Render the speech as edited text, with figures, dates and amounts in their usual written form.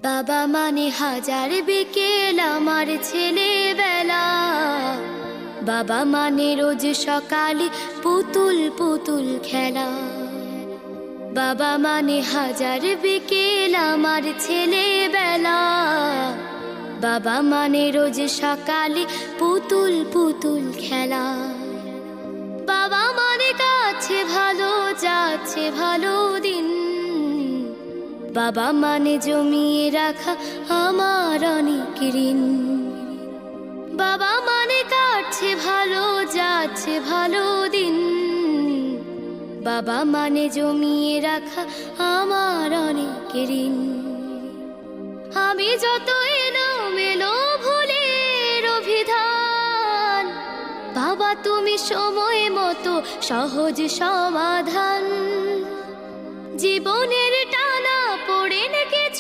বাবা মানে হাজার বিকেল আমার ছেলেবেলা। বাবা মানে রোজ সকালে পুতুল পুতুল খেলা। বাবা মানে হাজার বিকেল আমার ছেলেবেলা। বাবা মানে রোজ সকালে পুতুল পুতুল খেলা। বাবা মানে কাছে ভালো যাচ্ছে ভালো দিন। বাবা মানে জমিয়ে রাখা আমার অনেক ঋণ। বাবা মানে কাটছে ভালো যাচ্ছে ভালো দিন। বাবা মানে জমিয়ে রাখা আমার অনেক ঋণ। আমি যত এলোমেলো ভুলের অভিধান, বাবা তুমি সময় মতো সহজ সমাধান। জীবনের